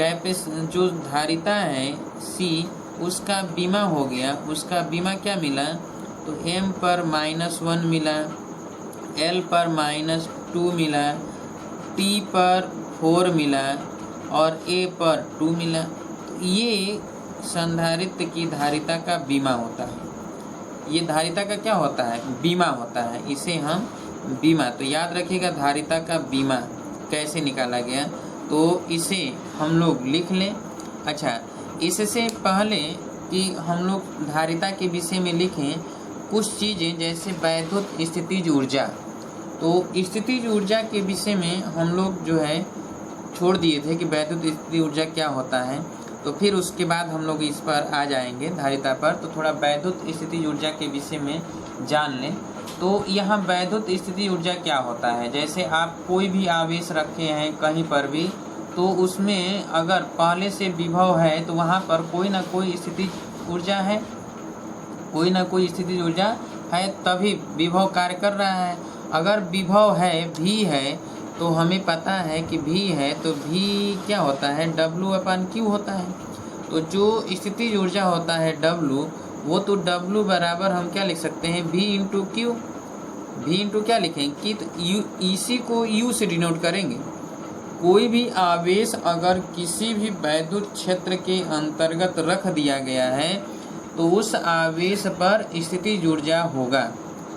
जो धारिता है सी उसका बीमा हो गया, उसका बीमा क्या मिला, तो एम पर -1 मिला, एल पर -2 मिला, टी पर 4 मिला और ए पर 2 मिला। तो ये संधारित्र की धारिता का बीमा होता है। ये धारिता का क्या होता है, बीमा होता है, इसे हम बीमा, तो याद रखिएगा धारिता का बीमा कैसे निकाला गया, तो इसे हम लोग लिख लें। अच्छा, इससे पहले कि हम लोग धारिता के विषय में लिखें कुछ चीज़ें, जैसे वैद्युत स्थितिज ऊर्जा, तो स्थितिज ऊर्जा के विषय में हम लोग जो है छोड़ दिए थे कि वैद्युत स्थितिज ऊर्जा क्या होता है, तो फिर उसके बाद हम लोग इस पर आ जाएंगे धारिता पर। तो थोड़ा वैद्युत स्थितिज ऊर्जा के विषय में जान लें। तो यहाँ वैद्युत स्थितिज ऊर्जा क्या होता है, जैसे आप कोई भी आवेश रखे हैं कहीं पर भी, तो उसमें अगर पहले से विभव है तो वहाँ पर कोई ना कोई स्थितिज ऊर्जा है, कोई ना कोई स्थितिज ऊर्जा है, तभी विभव कार्य कर रहा है। अगर विभव है भी है तो हमें पता है कि भी है तो भी क्या होता है, W/Q होता है। तो जो स्थितिज ऊर्जा होता है W, वो तो W बराबर हम क्या लिख सकते हैं, V into Q. V into क्या लिखेंगे कि तो इसी को U से डिनोट करेंगे। कोई भी आवेश अगर किसी भी वैद्युत क्षेत्र के अंतर्गत रख दिया गया है तो उस आवेश पर स्थितिज ऊर्जा होगा,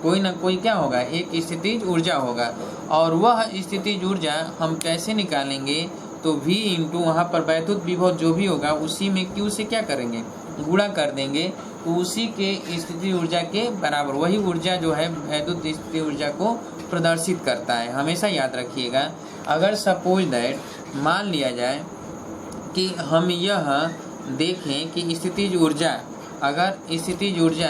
कोई ना कोई क्या होगा, एक स्थितिज ऊर्जा होगा। और वह स्थितिज ऊर्जा हम कैसे निकालेंगे, तो V इंटू वहाँ पर वैद्युत विभव जो भी होगा उसी में Q से क्या करेंगे, गुणा कर देंगे, तो उसी के स्थितिज ऊर्जा के बराबर, वही ऊर्जा जो है वैद्युत स्थितिज ऊर्जा को प्रदर्शित करता है। हमेशा याद रखिएगा। अगर सपोज दैट मान लिया जाए कि हम यह देखें कि स्थितिज ऊर्जा, अगर स्थितिज ऊर्जा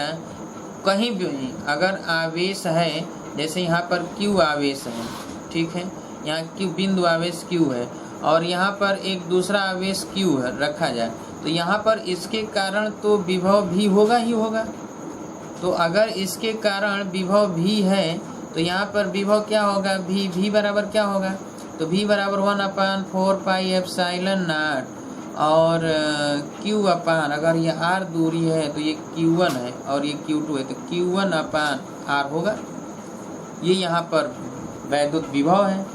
कहीं भी अगर आवेश है, जैसे यहाँ पर Q आवेश है, ठीक है, यहाँ Q बिंदु आवेश Q है और यहाँ पर एक दूसरा आवेश Q है रखा जाए, तो यहाँ पर इसके कारण तो विभव भी होगा ही होगा। तो अगर इसके कारण विभव भी है तो यहाँ पर विभव क्या होगा, V बराबर क्या होगा, तो V बराबर 1/4 पाई एप्सिलॉन नॉट और Q अपान, अगर ये R दूरी है तो ये Q1 है और ये Q2 है, तो Q1/R होगा। ये यहाँ पर वैद्युत विभव है।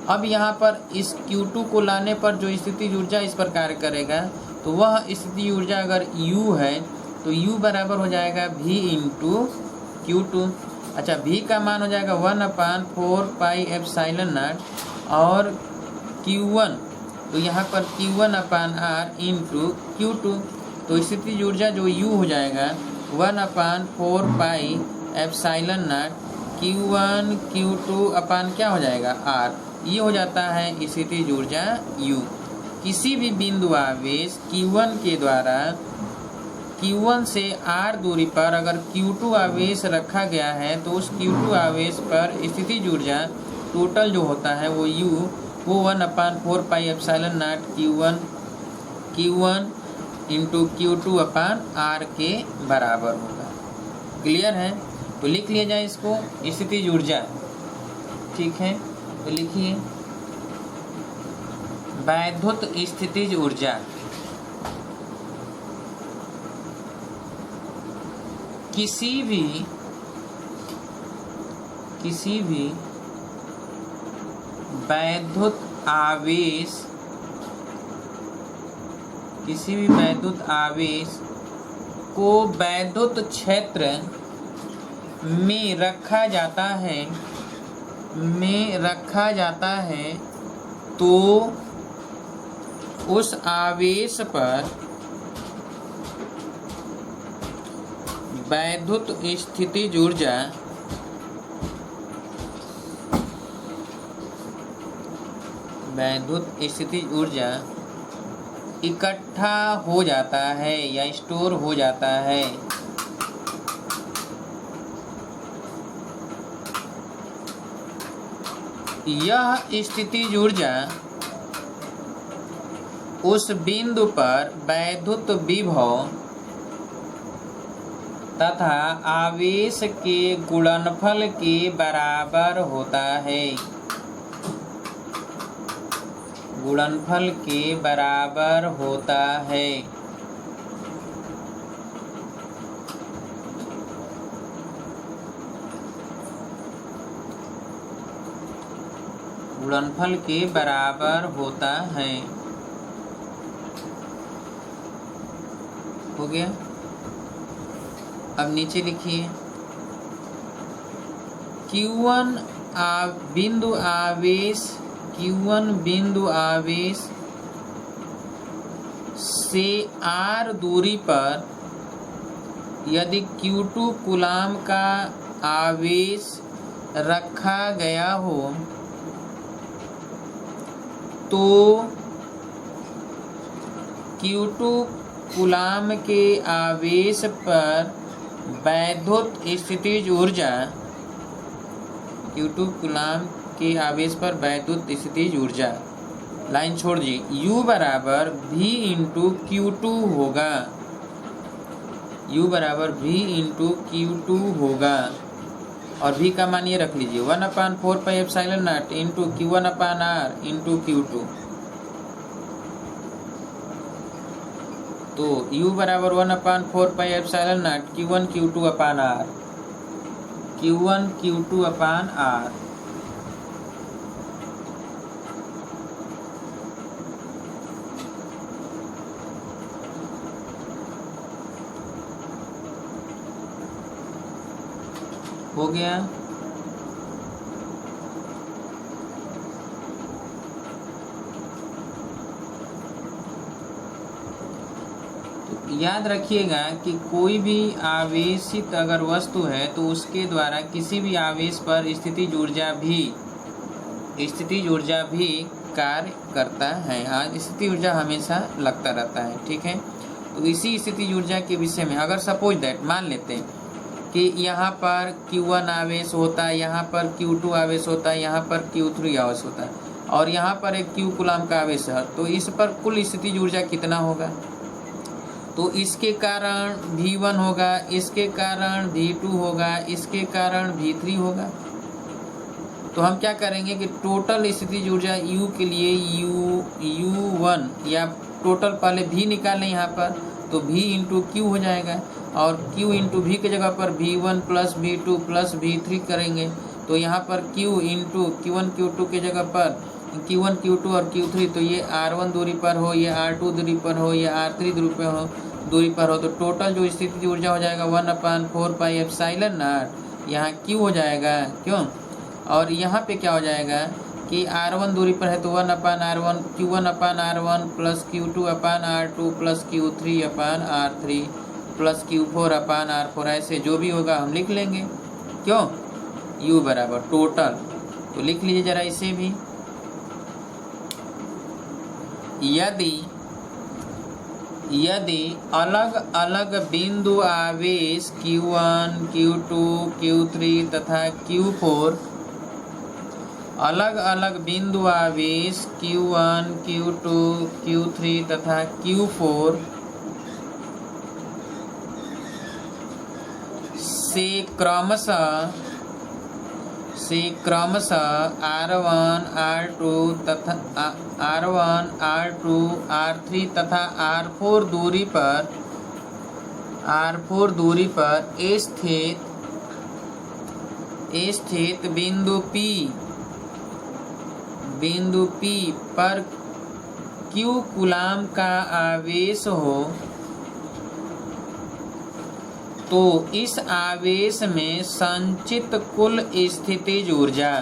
अब यहाँ पर इस Q2 को लाने पर जो स्थितिज ऊर्जा इस पर कार्य करेगा, तो वह स्थितिज ऊर्जा अगर U है तो U बराबर हो जाएगा V इंटू Q2। अच्छा, V का मान हो जाएगा 1/4 पाई एप्सिलॉन नॉट और Q1, तो यहाँ पर Q1/R इंटू Q2, तो स्थितिज ऊर्जा जो U हो जाएगा 1/4 pi epsilon not Q1 Q2 अपान क्या हो जाएगा, R। ये हो जाता है स्थितिज ऊर्जा U। किसी भी बिंदु आवेश Q1 के द्वारा Q1 से R दूरी पर अगर Q2 आवेश रखा गया है तो उस Q2 आवेश पर स्थितिज ऊर्जा टोटल जो होता है वो U, वो 1/4 pi epsilon not Q1 into Q2 upon R के बराबर होगा। क्लियर है? तो लिख लिया जाए इसको, स्थितिज ऊर्जा, ठीक है। तो लिखिए वैद्युत स्थितिज ऊर्जा किसी भी वैद्युत आवेश को वैद्युत क्षेत्र में रखा जाता है तो उस आवेश पर वैद्युत स्थितिज ऊर्जा इकट्ठा हो जाता है या स्टोर हो जाता है। यह स्थितिज ऊर्जा उस बिंदु पर वैद्युत विभव तथा आवेश के गुणनफल के बराबर होता है। गुणनफल के बराबर होता है। गुणनफल के बराबर होता है। हो गया। अब नीचे लिखिए Q1 बिंदु आवेश Q1 बिंदु आवेश से R दूरी पर यदि Q2 कूलाम का आवेश रखा गया हो तो Q2 कूलाम के आवेश पर वैद्युत स्थितिज ऊर्जा Q2 कूलाम के आवेश पर वैद्युत स्थितिज ऊर्जा लाइन छोड़ दीजिए U बराबर V इंटू Q2 होगा। U बराबर V इंटू Q2 होगा और V का मान ये रख लीजिए 1/4πε0 इंटू Q1/R इंटू Q2। तो U बराबर 1/4πε0 Q1 Q2/R Q1 Q2/R। हो गया। याद रखिएगा कि कोई भी आवेशित अगर वस्तु है तो उसके द्वारा किसी भी आवेश पर स्थितिज ऊर्जा भी कार्य करता है। आज स्थितिज ऊर्जा हमेशा लगता रहता है। ठीक है। तो इसी स्थितिज ऊर्जा के विषय में अगर सपोज दैट मान लेते हैं कि यहाँ पर Q1 आवेश होता है, यहाँ पर Q2 आवेश होता है, यहाँ पर Q3 आवेश होता है और यहाँ पर एक Q कूलाम का आवेश है, तो इस पर कुल स्थितिज ऊर्जा कितना होगा? तो इसके कारण V1 होगा, इसके कारण V2 होगा, इसके कारण V3 होगा। तो हम क्या करेंगे कि टोटल स्थितिज ऊर्जा U के लिए U1 या टोटल पहले V निकालें यहाँ पर, तो V इंटू Q हो जाएगा और Q इंटू V की जगह पर V1 plus V2 plus V3 करेंगे। तो यहाँ पर Q इंटू Q1 Q2 की जगह पर Q1 Q2 और Q3, तो ये R1 दूरी पर हो, ये R2 दूरी पर हो, ये R3 दूरी पर हो, तो टोटल जो स्थितिज ऊर्जा हो जाएगा 1/4πε0 यहाँ Q हो जाएगा। क्यों? और यहाँ पे क्या हो जाएगा कि R1 दूरी पर है तो 1/R1 Q1/R1 plus Q2/R2 plus Q3/R3 plus Q4/R4, ऐसे जो भी होगा हम लिख लेंगे। क्यों? U बराबर टोटल। तो लिख लीजिए जरा इसे भी। यदि अलग अलग बिंदु आवेश Q1 Q2 Q3 तथा Q4 अलग अलग बिंदु आवेश Q1 Q2 Q3 तथा Q4 से क्रमशः R1 R2 तथा R1 R2 R3 तथा R4 दूरी पर स्थित बिंदु P पर Q कूलाम का आवेश हो तो इस आवेश में संचित कुल स्थितिज ऊर्जा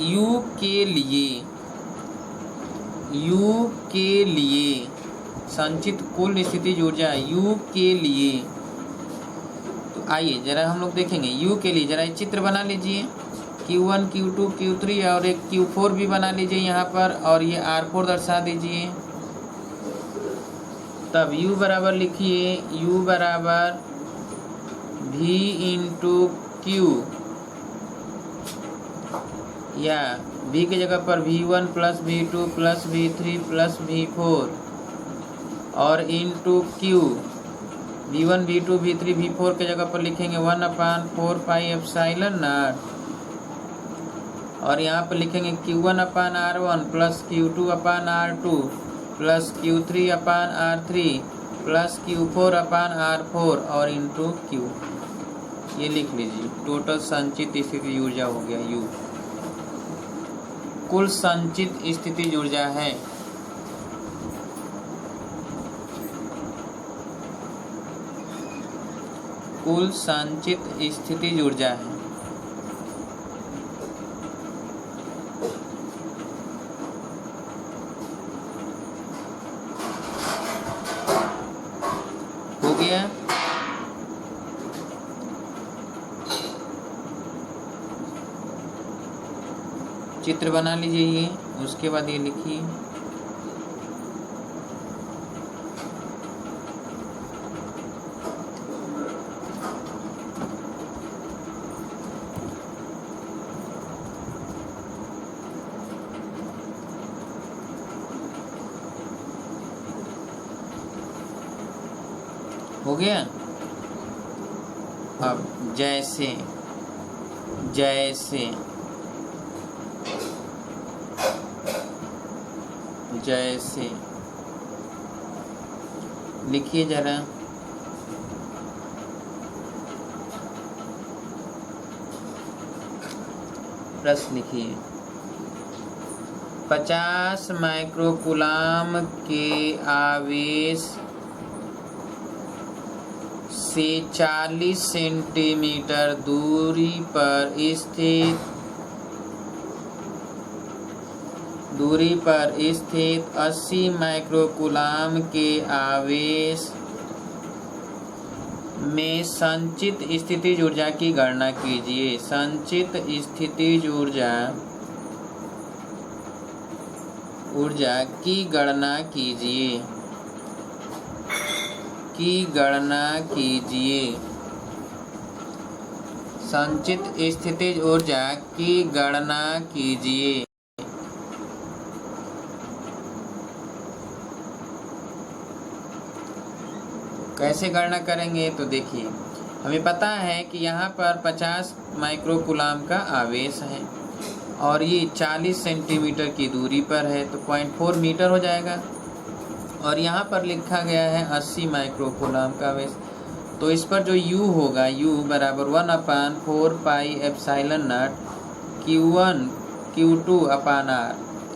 U के लिए संचित कुल स्थितिज ऊर्जा U के लिए, तो आइए जरा हम लोग देखेंगे U के लिए, जरा चित्र बना लीजिए। Q1, Q2, Q3 और एक Q4 भी बना लीजिए यहाँ पर, और ये R4 दर्शा दीजिए। तब U बराबर लिखिए, U बराबर V इंटू Q, या V की जगह पर V1 plus V2 plus V3 plus V4 और into Q, V1 V2 V3 V4 के जगह पर लिखेंगे 1/4 पाई एप्सिलॉन नॉट, और यहाँ पर लिखेंगे Q1/R1 plus Q2/R2 plus Q3/R3 plus Q4/R4 और इंटू Q। ये लिख लीजिए। टोटल संचित स्थिति ऊर्जा हो गया U। कुल संचित स्थिति ऊर्जा है कुल संचित स्थिति ऊर्जा है हो गया। चित्र बना लीजिए ये, उसके बाद ये लिखिए। हो गया। अब जैसे जैसे जैसे लिखिए जरा। प्रश्न लिखिए। 50 माइक्रोकूलाम के आवेश से 40 सेंटीमीटर दूरी पर स्थित 80 माइक्रोकूलाम के आवेश में संचित स्थितिज ऊर्जा की गणना कीजिए। संचित स्थितिज ऊर्जा की गणना कीजिए संचित स्थितिज ऊर्जा की गणना कीजिए। कैसे गणना करेंगे तो देखिए, हमें पता है कि यहाँ पर 50 माइक्रोकूलाम का आवेश है और ये 40 सेंटीमीटर की दूरी पर है, तो 0.4 मीटर हो जाएगा। और यहाँ पर लिखा गया है 80 माइक्रोकूलाम का आवेश, तो इस पर जो U होगा, U बराबर 1/4 pi epsilon not Q1 Q2/R।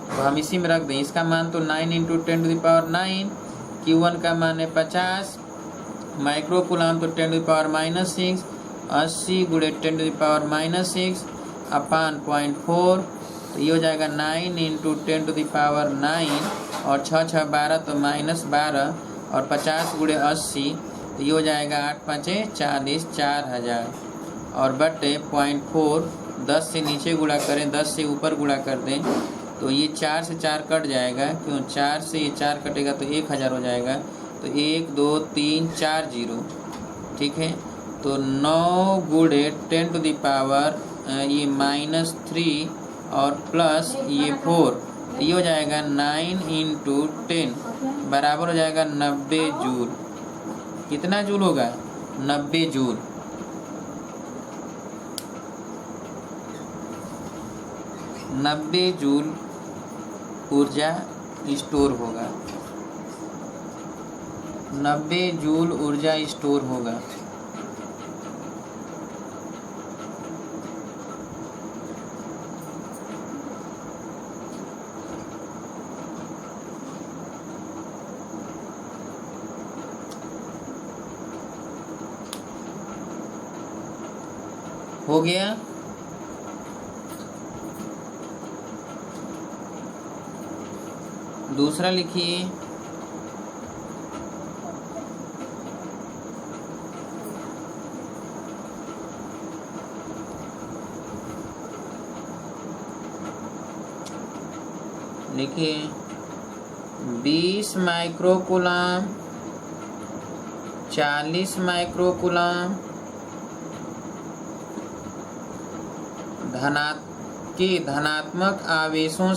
तो हम इसी में रख दें। इसका मान तो 9 इंटू 10⁹, Q1 का मान है 50 माइक्रोकूलाम, तो 10⁻⁻6, 80 गुणे 10⁻⁻6 अपान 0.4, तो ये हो जाएगा 9 इंटू 10⁹ और 6 6 12, तो -12, और 50 गुणे 80, तो ये हो जाएगा 8 5 40, 4000, और बटे 0.4, 10 से नीचे गुणा करें, 10 से ऊपर गुणा कर दें, तो ये 4 से 4 कट जाएगा। क्यों? 4 से ये 4 कटेगा तो 1000 हो जाएगा। तो 1 2 3 4 0, ठीक है। तो 9 गुणे 10⁻, ये -3 और प्लस ये 4, ये हो जाएगा 9 इंटू 10 बराबर हो जाएगा 90 जूल। कितना जूल होगा? 90 जूल। नब्बे जूल ऊर्जा स्टोर होगा। 90 जूल ऊर्जा स्टोर होगा। हो गया। दूसरा लिखिए। देखिए 20 माइक्रोकूलम, 40 माइक्रोकूलम धनात्मक आवेशों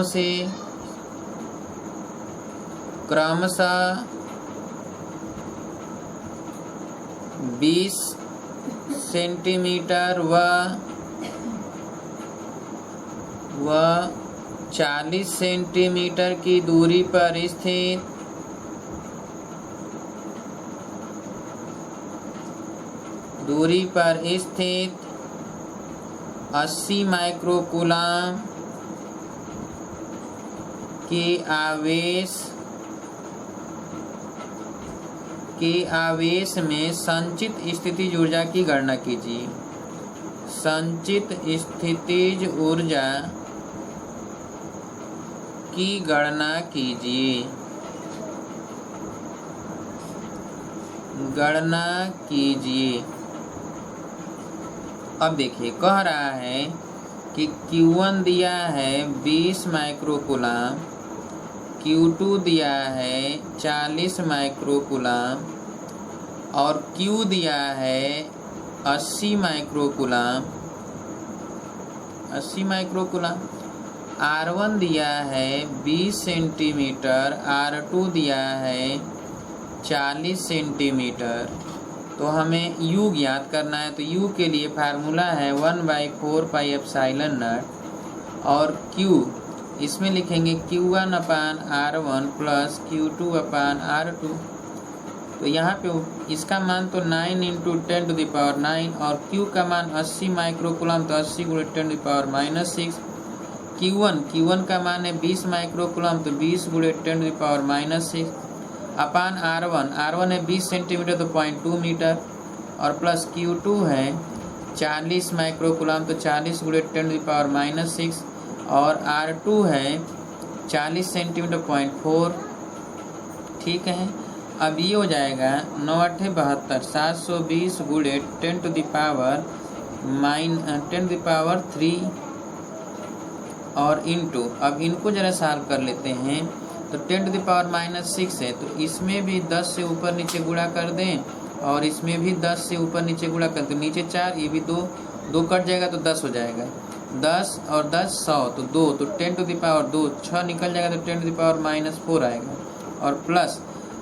से क्रमशः 20 सेंटीमीटर व 40 सेंटीमीटर की दूरी पर स्थित दूरी पर स्थित 80 माइक्रोकूलम के आवेश में संचित स्थितिज ऊर्जा की गणना कीजिए। संचित स्थितिज ऊर्जा की गणना कीजिए। अब देखिए कह रहा है कि Q1 दिया है 20 माइक्रोकूलम, Q2 दिया है 40 माइक्रोकूलम और Q दिया है 80 माइक्रोकूलम। R1 दिया है 20 सेंटीमीटर, R2 दिया है 40 सेंटीमीटर। तो हमें U ज्ञात करना है। तो U के लिए फार्मूला है 1/4πε0 और Q इसमें लिखेंगे Q1/R1 प्लस Q2/R2। तो यहाँ पे इसका मान तो 9 × 10⁹ और Q का मान 80 माइक्रोकूलम, तो 80 × 10⁻⁶। Q1 का मान है 20 माइक्रोकूलम, तो 20 × 10⁻⁶ अपान R1 है 20 सेंटीमीटर, तो 0.2 मीटर और प्लस Q2 है 40 माइक्रोकूलम, तो 40 × 10⁻⁶ और R2 है 40 सेंटीमीटर, 0.4। ठीक है। अब ये हो जाएगा 9×8 = 720 × 10⁻³ और इंटू। अब इनको जरा सॉल्व कर लेते हैं। तो 10⁻⁶ है, तो इसमें भी 10 से ऊपर नीचे गुणा कर दें और इसमें भी 10 से ऊपर नीचे गुणा कर दें। नीचे 4, ये भी 2 कट जाएगा तो 10 हो जाएगा। 10 और 10 100, तो 2, तो 10⁻², 6 निकल जाएगा तो 10⁻⁴ आएगा। और प्लस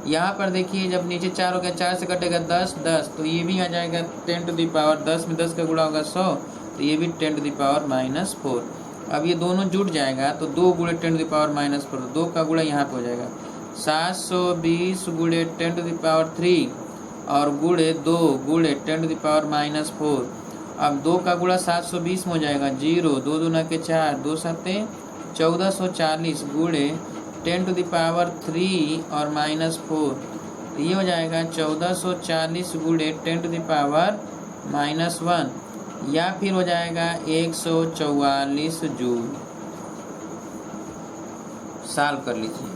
यहाँ पर देखिए जब नीचे 4 हो गया, 4 से कटेगा 10, तो ये भी आ जाएगा 10 में 10 का गुणा होगा 100, तो ये भी 10⁻⁴। अब ये दोनों जुड़ जाएगा तो 2 × 10⁻⁴, 2 का गुणा यहाँ पे हो जाएगा 720 × 10⁻³ और गुणे 2 × 10⁻⁴। अब 2 का गुणा 720 में हो जाएगा 0, 2 दूना के 4, 2 7 1440 गुणे 10⁻³ और -4, तो ये हो जाएगा 1440 × 10⁻⁻1 या फिर हो जाएगा 144 जूल। सॉल्व कर लीजिए।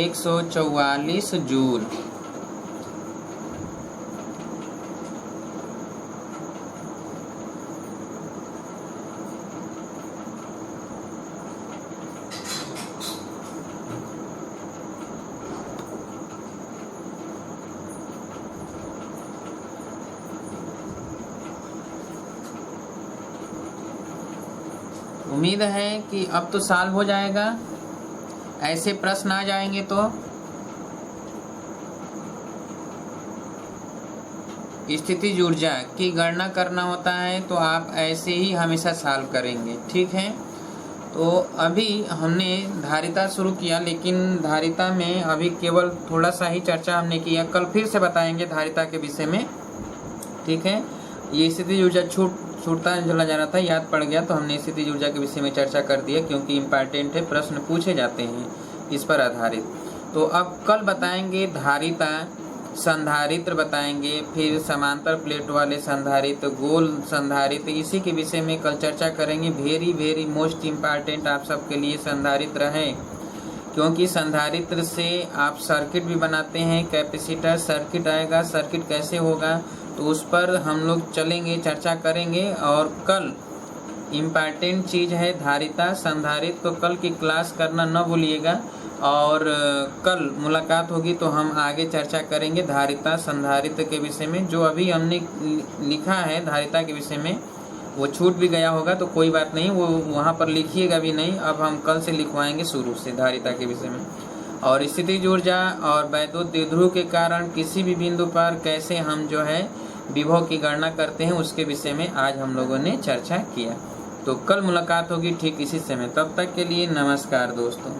144 जूल। उम्मीद है कि अब तो सॉल्व हो जाएगा। ऐसे प्रश्न आ जाएंगे तो स्थितिज ऊर्जा की गणना करना होता है, तो आप ऐसे ही हमेशा सॉल्व करेंगे। ठीक है। तो अभी हमने धारिता शुरू किया, लेकिन धारिता में अभी केवल थोड़ा सा ही चर्चा हमने किया। कल फिर से बताएंगे धारिता के विषय में। ठीक है। ये स्थितिज ऊर्जा छूटता चला जा रहा था, याद पड़ गया, तो हमने स्थितिज ऊर्जा के विषय में चर्चा कर दिया, क्योंकि इम्पॉर्टेंट है, प्रश्न पूछे जाते हैं इस पर आधारित। तो अब कल बताएंगे धारिता संधारित्र बताएंगे, फिर समांतर प्लेट वाले संधारित्र, गोल संधारित्र, इसी के विषय में कल चर्चा करेंगे। वेरी मोस्ट इम्पॉर्टेंट आप सबके लिए संधारित्र है, क्योंकि संधारित्र से आप सर्किट भी बनाते हैं। कैपेसिटर सर्किट आएगा, सर्किट कैसे होगा तो उस पर हम लोग चलेंगे, चर्चा करेंगे। और कल इम्पॉर्टेंट चीज़ है धारिता संधारित्र, तो कल की क्लास करना न भूलिएगा। और कल मुलाकात होगी तो हम आगे चर्चा करेंगे धारिता संधारित्र के विषय में। जो अभी हमने लिखा है धारिता के विषय में वो छूट भी गया होगा तो कोई बात नहीं, वो वहाँ पर लिखिएगा भी नहीं। अब हम कल से लिखवाएंगे शुरू से धारिता के विषय में। और स्थितिज ऊर्जा और वैद्युत द्विध्रुव के कारण किसी भी बिंदु पर कैसे हम जो है विभव की गणना करते हैं उसके विषय में आज हम लोगों ने चर्चा किया। तो कल मुलाकात होगी ठीक इसी समय। तब तक के लिए नमस्कार दोस्तों।